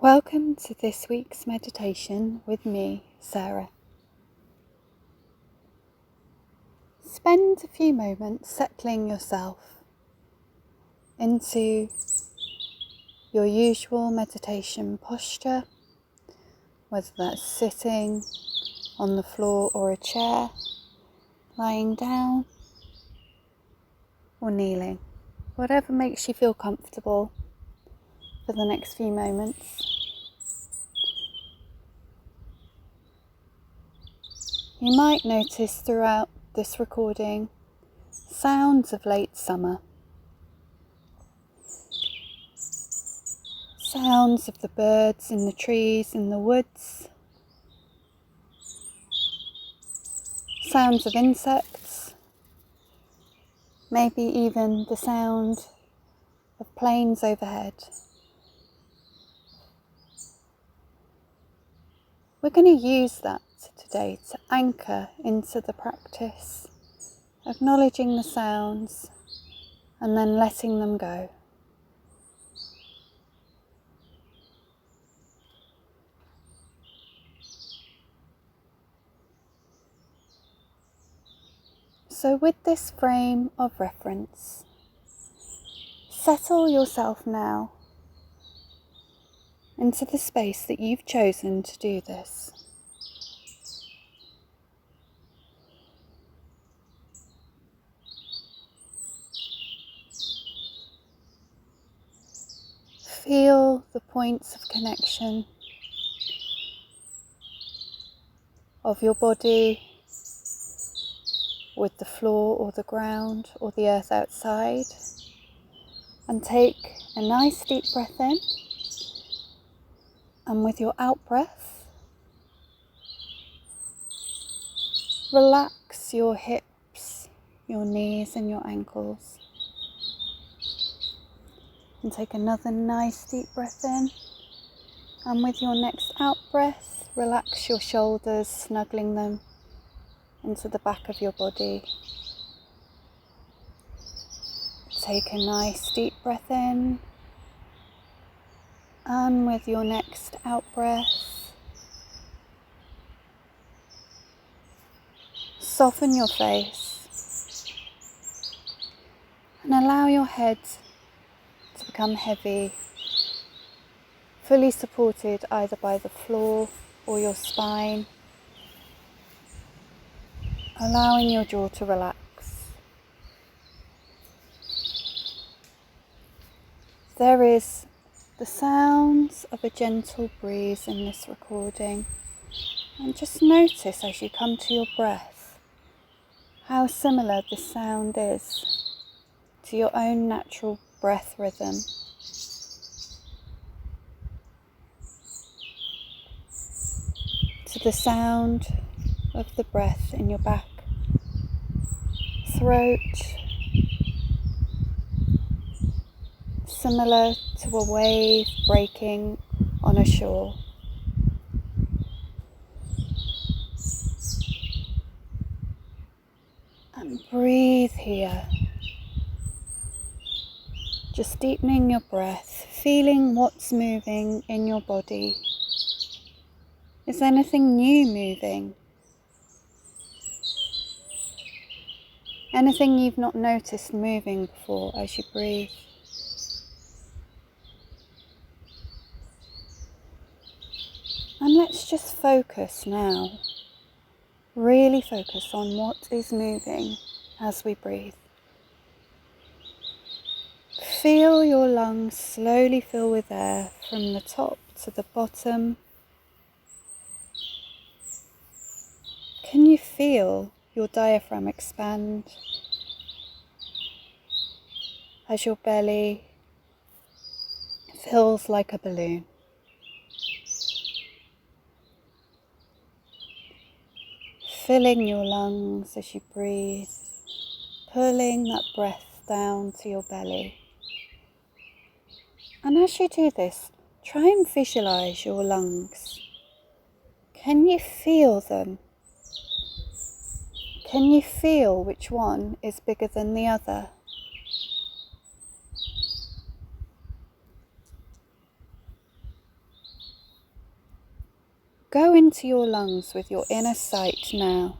Welcome to this week's meditation with me, Sarah. Spend a few moments settling yourself into your usual meditation posture, whether that's sitting on the floor or a chair, lying down or kneeling, whatever makes you feel comfortable for the next few moments. You might notice throughout this recording sounds of late summer, sounds of the birds in the trees in the woods, sounds of insects, maybe even the sound of planes overhead. We're going to use that today to anchor into the practice, acknowledging the sounds and then letting them go. So with this frame of reference, settle yourself now into the space that you've chosen to do this. Feel the points of connection of your body with the floor or the ground or the earth outside, and take a nice deep breath in, and with your out breath relax your hips, your knees and your ankles, and take another nice deep breath in, and with your next out breath relax your shoulders, snuggling them into the back of your body. Take a nice deep breath in, and with your next out breath, soften your face and allow your head to become heavy, fully supported either by the floor or your spine, allowing your jaw to relax. There is the sounds of a gentle breeze in this recording, and just notice as you come to your breath how similar this sound is to your own natural breath rhythm. To the sound of the breath in your back, throat, similar to a wave breaking on a shore. And breathe here, just deepening your breath, feeling what's moving in your body. Is anything new moving? Anything you've not noticed moving before as you breathe? And let's just focus now, really focus on what is moving as we breathe. Feel your lungs slowly fill with air from the top to the bottom. Can you feel your diaphragm expand as your belly fills like a balloon? Filling your lungs as you breathe, pulling that breath down to your belly. And as you do this, try and visualize your lungs. Can you feel them? Can you feel which one is bigger than the other? go into your lungs with your inner sight now,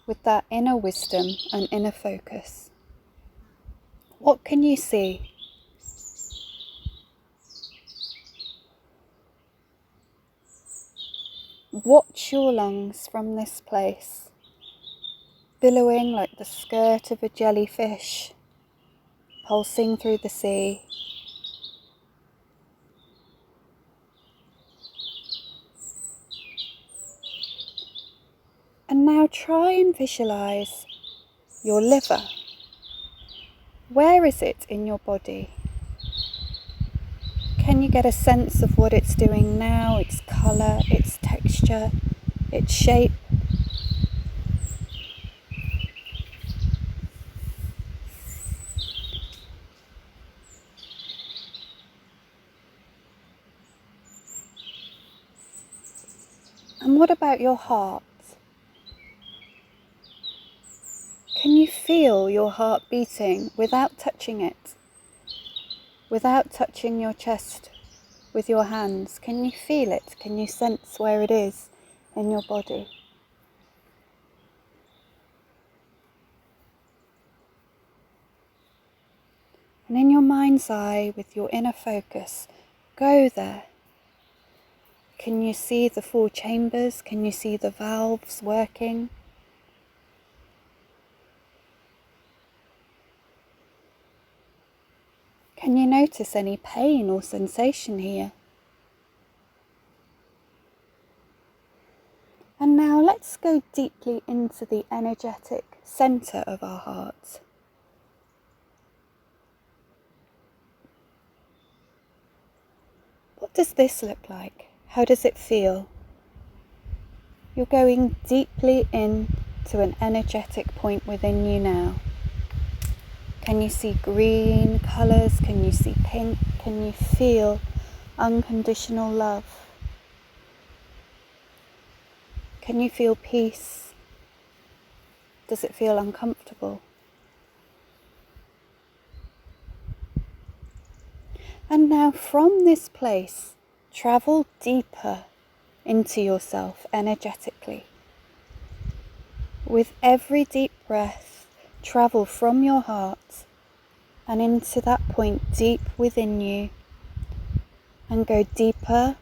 with that inner wisdom and inner focus. What can you see? Watch your lungs from this place, billowing like the skirt of a jellyfish, pulsing through the sea. And now try and visualize your liver. Where is it in your body? Can you get a sense of what it's doing now, its colour, its texture, its shape? And what about your heart? Can you feel your heart beating without touching it? Without touching your chest with your hands? Can you feel it? Can you sense where it is in your body? And in your mind's eye, with your inner focus, go there. Can you see the 4 chambers? Can you see the valves working? Can you notice any pain or sensation here? And now let's go deeply into the energetic centre of our heart. What does this look like? How does it feel? You're going deeply into an energetic point within you now. Can you see green colours? Can you see pink? Can you feel unconditional love? Can you feel peace? Does it feel uncomfortable? And now from this place, travel deeper into yourself energetically. With every deep breath, travel from your heart and into that point deep within you, and go deeper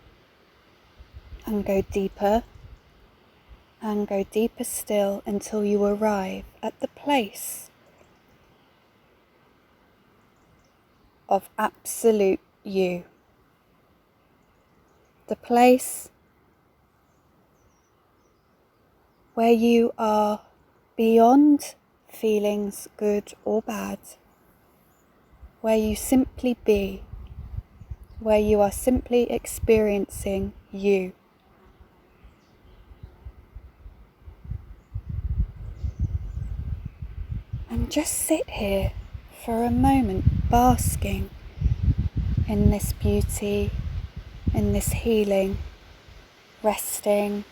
and go deeper and go deeper still until you arrive at the place of absolute you. The place where you are beyond feelings good or bad, where you simply be, where you are simply experiencing you. And just sit here for a moment, basking in this beauty, in this healing, resting,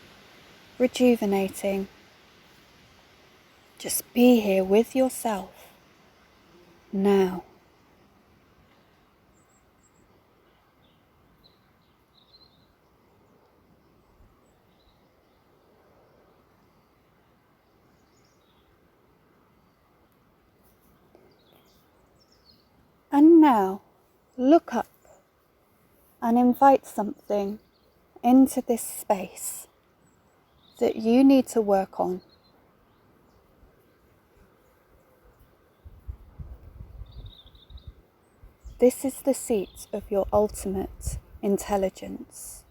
rejuvenating. Just be here with yourself now. And now look up and invite something into this space that you need to work on. This is the seat of your ultimate intelligence,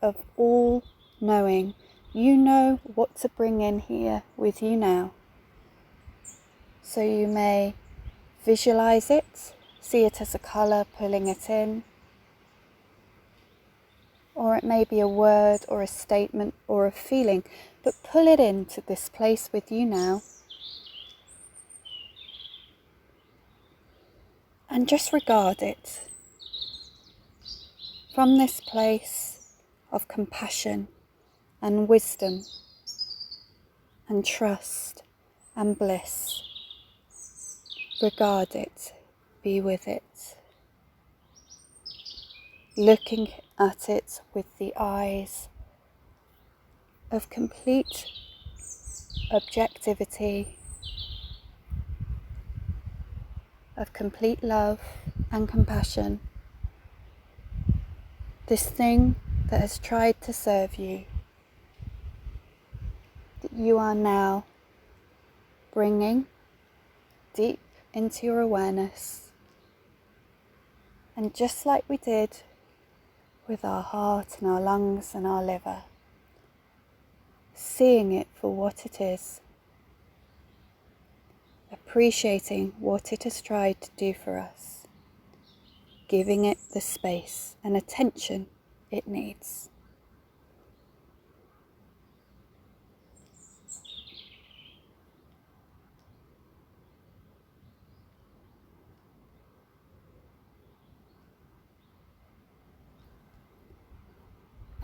of all knowing. You know what to bring in here with you now. So you may visualize it, see it as a colour pulling it in, or it may be a word or a statement or a feeling, but pull it into this place with you now. And just regard it from this place of compassion and wisdom and trust and bliss. Regard it, be with it. looking at it with the eyes of complete objectivity, of complete love and compassion. This thing that has tried to serve you, that you are now bringing deep into your awareness. And just like we did with our heart and our lungs and our liver, seeing it for what it is, appreciating what it has tried to do for us, giving it the space and attention it needs.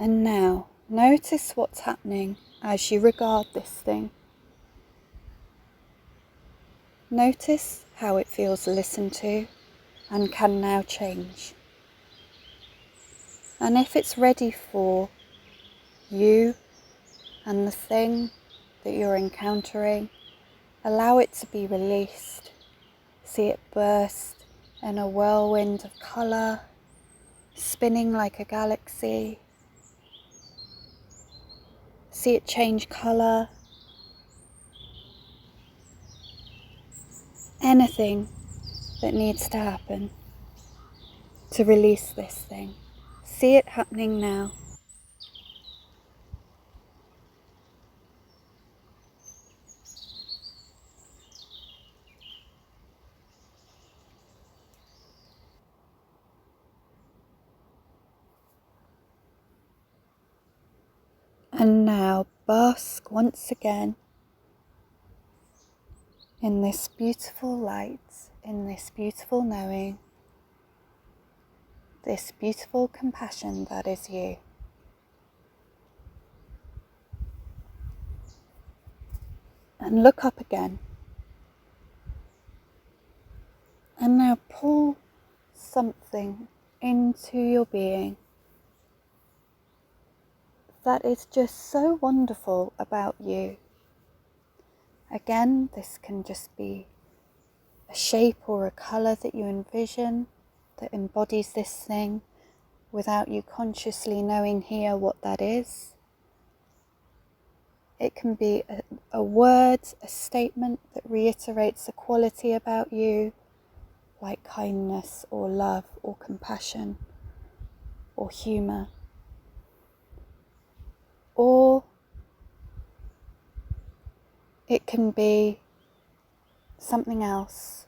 And now, notice what's happening as you regard this thing. Notice how it feels listened to and can now change. And if it's ready for you and the thing that you're encountering, allow it to be released. See it burst in a whirlwind of colour, spinning like a galaxy. See it change colour. Anything that needs to happen to release this thing. See it happening now. And now bask once again in this beautiful light, in this beautiful knowing, this beautiful compassion that is you. And look up again. And now pull something into your being that is just so wonderful about you. Again, this can just be a shape or a colour that you envision that embodies this thing without you consciously knowing here what that is. It can be a word, a statement that reiterates a quality about you, like kindness or love or compassion or humour. Or it can be something else,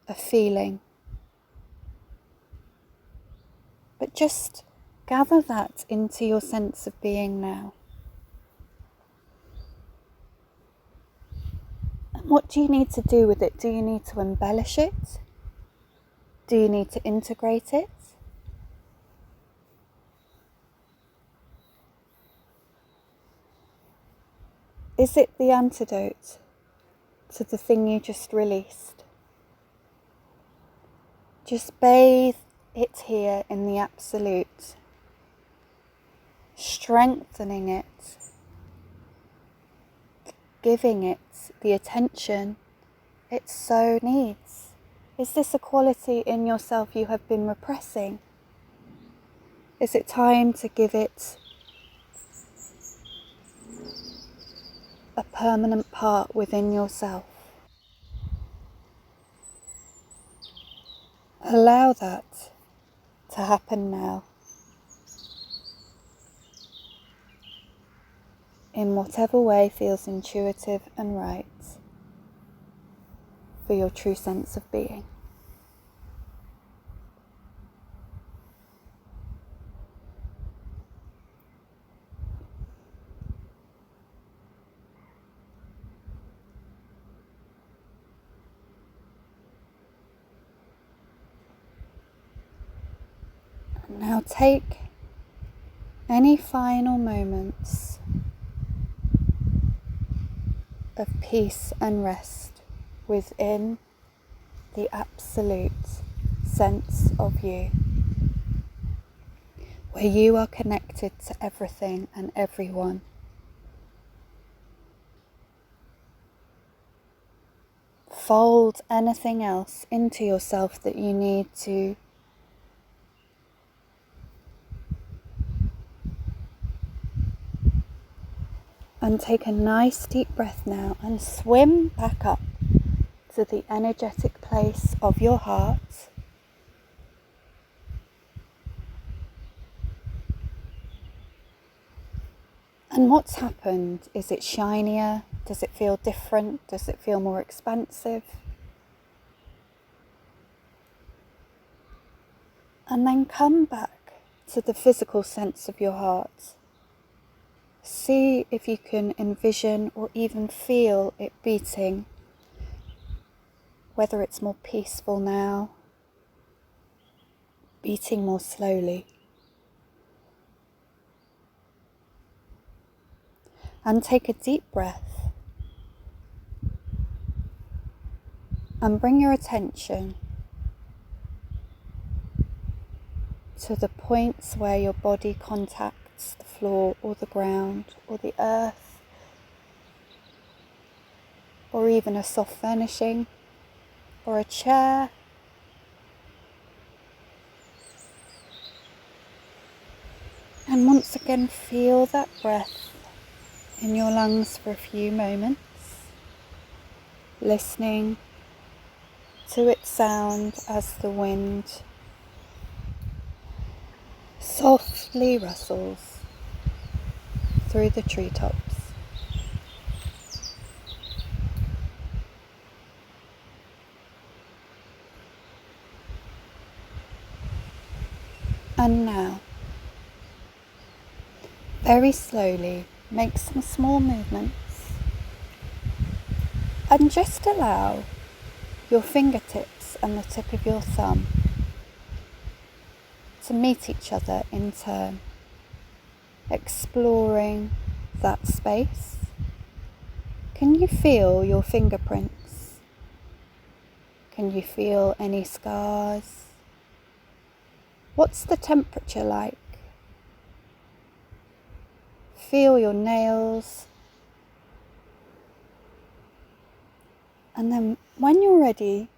a feeling. But just gather that into your sense of being now. And what do you need to do with it? Do you need to embellish it? Do you need to integrate it? Is it the antidote to the thing you just released? Just bathe it here in the absolute, strengthening it, giving it the attention it so needs. Is this a quality in yourself you have been repressing? Is it time to give it a permanent part within yourself? Allow that to happen now, in whatever way feels intuitive and right for your true sense of being. Now take any final moments of peace and rest within the absolute sense of you. where you are connected to everything and everyone. Fold anything else into yourself that you need to. And take a nice deep breath now and swim back up to the energetic place of your heart. And what's happened? Is it shinier? Does it feel different? Does it feel more expansive? And then come back to the physical sense of your heart. See if you can envision or even feel it beating, whether it's more peaceful now, beating more slowly. And take a deep breath and bring your attention to the points where your body contacts the floor or the ground or the earth, or even a soft furnishing or a chair. And once again, feel that breath in your lungs for a few moments, listening to its sound as the wind softly rustles through the treetops. And now, very slowly, make some small movements and just allow your fingertips and the tip of your thumb to meet each other in turn, exploring that space. Can you feel your fingerprints? Can you feel any scars? What's the temperature like? Feel your nails. And then when you're ready,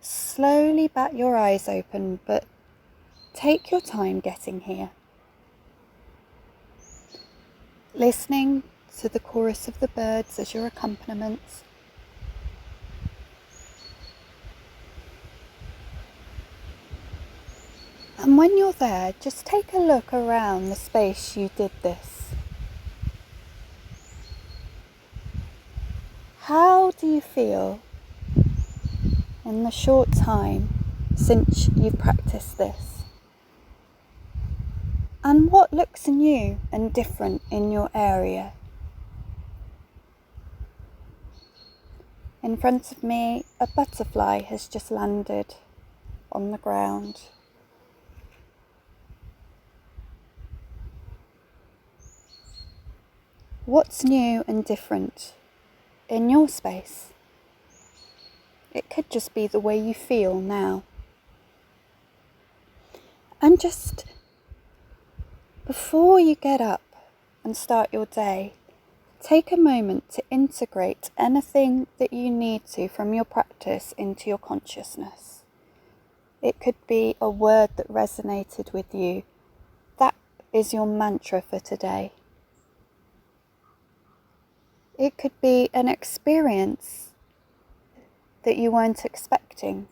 slowly bat your eyes open, but take your time getting here. Listening to the chorus of the birds as your accompaniment. And when you're there, just take a look around the space you did this. How do you feel in the short time since you've practiced this? And what looks new and different in your area? In front of me, a butterfly has just landed on the ground. What's new and different in your space? It could just be the way you feel now. And just before you get up and start your day, take a moment to integrate anything that you need to from your practice into your consciousness. It could be a word that resonated with you. That is your mantra for today. It could be an experience that you weren't expecting.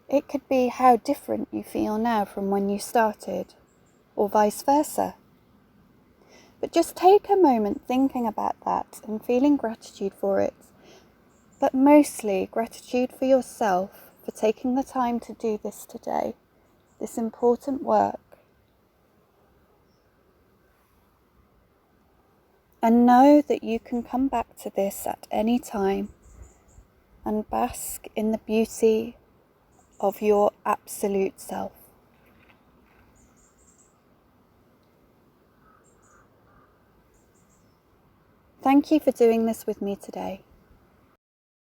It could be how different you feel now from when you started, or vice versa. But just take a moment thinking about that and feeling gratitude for it, but mostly gratitude for yourself for taking the time to do this today, this important work. And know that you can come back to this at any time and bask in the beauty of your absolute self. Thank you for doing this with me today.